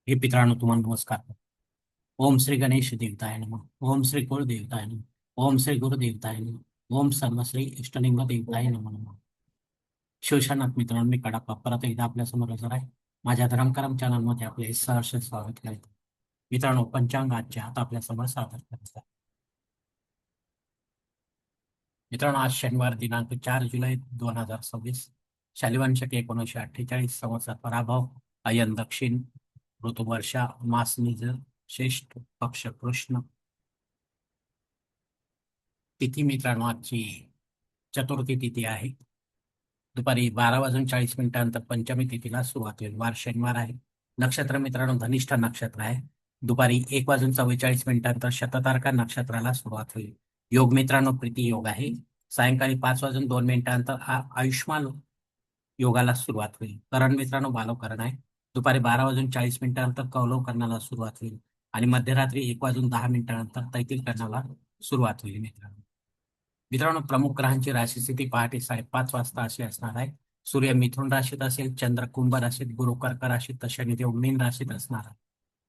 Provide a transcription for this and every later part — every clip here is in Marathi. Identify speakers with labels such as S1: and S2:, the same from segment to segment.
S1: हे मित्रांनो तुम्हाला नमस्कार. ओम श्री गणेश देवताय नमः. ओम श्री कुळ देवताय नमः. ओम श्री गुरु देवताय नमः. ओम सर्वश्री इष्टलिंग देवताय नमः. शिवशनाथ मित्रांनो, मी कडाप्पा परत एकदा आपल्या समोर हजर आहे. माझ्या धर्मकरम चॅनलमध्ये आपले सहर्ष स्वागत करतो. मित्रांनो, पंचांग आजच्या आता आपल्या समोर सादर करत आहे. मित्रांनो, आज शनिवार दिनांक 4 जुलै 2026, शालिवान शके 1948, संवत्सर पराभव, अयन दक्षिण, ऋतू वर्षा, मास निज, श्रेष्ठ पक्ष कृष्ण. तिथी मित्रांनो आजची चतुर्थी तिथी आहे. दुपारी 12 वाजून 40 मिनिटांनंतर पंचमी तिथीला सुरुवात होईल. वार शनिवार आहे. नक्षत्र मित्रांनो धनिष्ठा नक्षत्र आहे. दुपारी 1 वाजून 44 मिनिटांनंतर शततारका नक्षत्राला सुरुवात होईल. योग मित्रांनो प्रीती योग आहे. सायंकाळी 5 वाजून 2 मिनिटांनंतर आयुष्मान योगाला सुरुवात होईल. करण मित्रांनो बालव करण आहे. दुपारी 12 वाजून 40 मिनिटांनंतर कौलव करण्याला सुरुवात होईल आणि मध्यरात्री 1 वाजून 10 मिनिटांनंतर तैतिल करण्याला सुरुवात होईल. मित्रांनो प्रमुख ग्रहांची राशी स्थिती पहाटे 5:30 वाजता अशी असणार आहे. सूर्य मिथुन राशीत असेल, चंद्र कुंभ राशीत, गुरु कर्क राशीत तर शनिदेव मीन राशीत असणार आहे.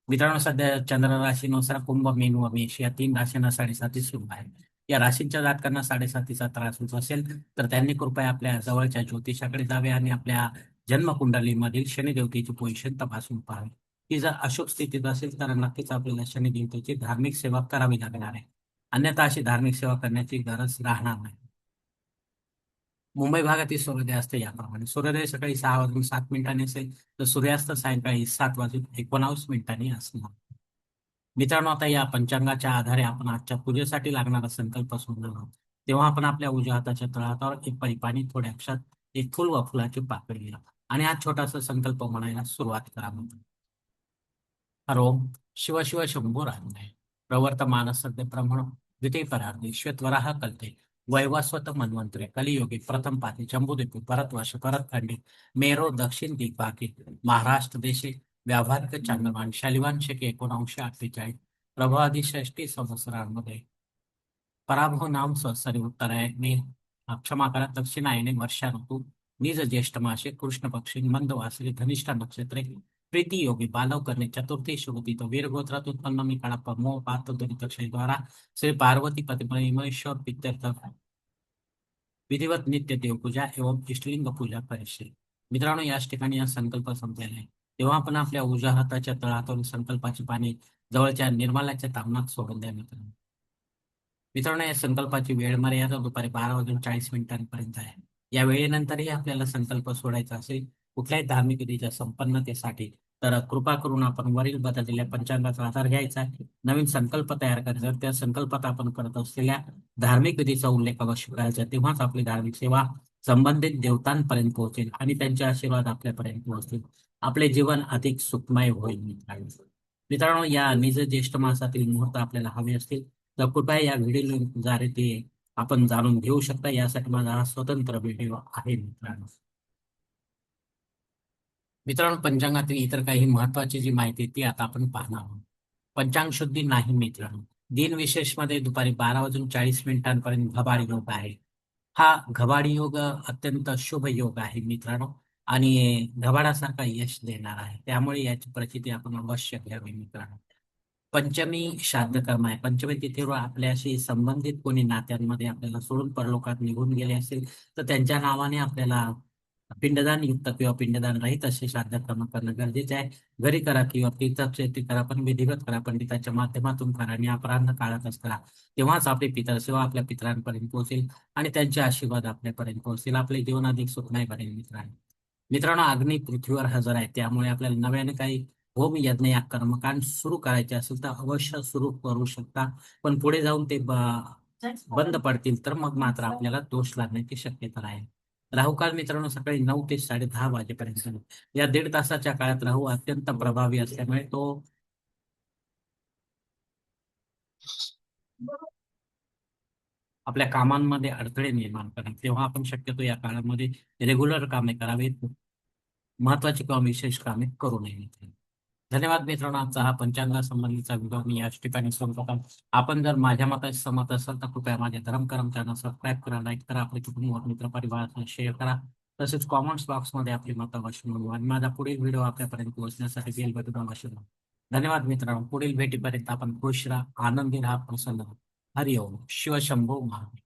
S1: मित्रांनो सध्या चंद्र राशीनुसार कुंभ, मीन व मेष या 3 राशींना 7.5 सुरू आहे. या राशींच्या जातकांना 7.5चा त्रास होत असेल तर त्यांनी कृपया आपल्या जवळच्या ज्योतिषाकडे जावे आणि आपल्या जन्मकुंडलीमधील शनिदेवतेची पोझिशन तपासून पाहावी. ती जर अशुभ स्थितीत असेल तर नक्कीच आपल्याला शनिदेवतेची धार्मिक सेवा करावी लागणार आहे. अन्यथा अशी धार्मिक सेवा करण्याची गरज राहणार नाही. मुंबई भागातील सूर्योदय असते याप्रमाणे. सूर्योदय सकाळी 6 वाजून 7 मिनिटांनी असेल तर सूर्यास्त सायंकाळी 7 वाजून 19 मिनिटांनी असणार. मित्रांनो आता या पंचांगाच्या आधारे आपण आजच्या पूजेसाठी लागणारा संकल्प सोडणार आहोत. तेव्हा आपण आपल्या उजव्या हाताच्या तळहातावर एक पळी पाणी, थोड्या अक्षरात एक फुल व फुलाची पाकळी घ्या आणि हा छोटासा संकल्प म्हणायला सुरुवात करा. हरोम शिव शिव शंभो राजनाय प्रवर्तमान सद्य ब्रह्मण द्वितीय परार्धे श्वेतवराह कल्पे वैवस्वत मन्वंतरे कलियुगे प्रथम पाते जम्बूद्वीपे भरतवर्ष भरतखंडे मेरो दक्षिण दिग्भागे महाराष्ट्र देशे व्यावहारिक चांद्रमान शालिवान शके 1948 प्रभादी 60 संवत्सरांमध्ये पराभव नाम संवत्सरी उत्तरायणे क्षमा करा दक्षिणायने वर्षा ऋतू निज ज्येष्ठ मासे कृष्ण पक्षी मंद वासरी धनिष्ठा नक्षत्रे प्रीती योगी बालव करणे चतुर्थी शुभती तो वीर गोत्रात उत्पन्न मी कळप्पा मोह पात्र दुरितक्षय द्वारा श्री पार्वती पतिमहेश्वर पित्यर्थ विधिवत नित्य देवपूजा एवं इष्टलिंग पूजा परिषद. मित्रांनो याच ठिकाणी हा संकल्प संपलेला आहे. तेव्हा आपण आपल्या उजव्या हाताच्या तळहातून संकल्पाची पाने जवळच्या निर्मलाच्या तामणात सोडून द्या. मित्रांनो या संकल्पाची वेळ मर्यादा दुपारी 12 वाजून 40 मिनिटांपर्यंत आहे. या वेळेनंतरही आपल्याला संकल्प सोडायचा असेल कुठल्याही धार्मिक विधीच्या संपन्नतेसाठी तर कृपा करून आपण वरील बदललेल्या पंचांगाचा आधार घ्यायचा आहे. नवीन संकल्प तयार करायचा. त्या संकल्पात आपण करत असलेल्या धार्मिक विधीचा उल्लेख अवश्य करायचा. तेव्हाच आपली धार्मिक सेवा संबंधित देवतांपर्यंत पोहोचेल आणि त्यांचे आशीर्वाद आपल्यापर्यंत पोहोचतील. आपले जीवन अधिक सुखमय होईल. मित्रांनो या निज ज्येष्ठ मासातील मुहूर्त आपल्याला हवे असतील तर कृपया या व्हिडिओद्वारे ते आपण जाणून घेऊ शकता. यासाठी माझा हा स्वतंत्र व्हिडिओ आहे. मित्रांनो पंचांगातील इतर काही महत्वाची जी माहिती आहे ती आता आपण पाहणार आहोत. पंचांग शुद्धी नाही मित्रांनो. दिन विशेष मध्ये दुपारी 12 वाजून 40 मिनिटांपर्यंत घबाड योग आहे. हा घबाड योग अत्यंत शुभ योग आहे मित्रांनो आणि घबाडासारखा यश देणार आहे. त्यामुळे याची प्रचिती आपण अवश्य घ्यावी मित्रांनो. पंचमी श्राद्ध कर्म आहे. पंचमी तिथीवर आपल्याशी संबंधित कोणी नात्यांमध्ये आपल्याला सोडून परलोकात निघून गेले असेल तर त्यांच्या नावाने आपल्याला पिंडदान युक्त किंवा पिंडदान रहित असे श्राद्ध कर्म करणं गरजेचे आहे. घरी करा किंवा तीर्थक्षेत्री करा पण विधिवत करा. पंडिताच्या माध्यमातून करा आणि अपराह्न काळातच करा. तेव्हाच आपली पितर सेवा आपल्या पितरांपर्यंत पोहोचेल आणि त्यांचे आशीर्वाद आपल्यापर्यंत पोहोचेल. आपले जीवन अधिक सुखमय बनेल मित्रांनो. मित्रांनो अग्नी पृथ्वीवर हजर आहे. त्यामुळे आपल्याला नव्याने काही होम यज्ञ या कर्मकांड सुरू करायचे असेल तर अवश्य सुरू करू शकता. पण पुढे जाऊन ते बंद पडतील तर मग मात्र आपल्याला दोष लागण्याची शक्यता राहील. राहुकाळ मित्रांनो सकाळी 9 ते 10:30 वाजेपर्यंत. या 1.5 तासाच्या काळात राहू अत्यंत प्रभावी असल्यामुळे तो आपल्या कामांमध्ये अडथळे निर्माण करेल. तेव्हा आपण शक्यतो या काळामध्ये रेग्युलर कामे करावीत. महत्वाची किंवा विशेष कामे करू नये. धन्यवाद मित्रांनो. आजचा हा पंचांगा संबंधीचा व्हिडिओ मी याच ठिकाणी संपवतो. आपण जर माझ्या मताशी सहमत असाल तर कृपया माझ्या धर्मकरम चॅनल सबस्क्राईब करा, लाईक करा, आपले कुटुंब मित्र परिवाराला शेअर करा. तसेच कॉमेंट्स बॉक्समध्ये आपली मतं अवश्य नोंदवा आणि माझा पुढील व्हिडिओ आपल्यापर्यंत पोहोचण्यासाठी बेल बटन अवश्य दाबा. धन्यवाद मित्रांनो. पुढील भेटीपर्यंत आपण खुश राहा, आनंदी राहा, प्रसन्न राहा. हरिओम शिवशंभो महादेव.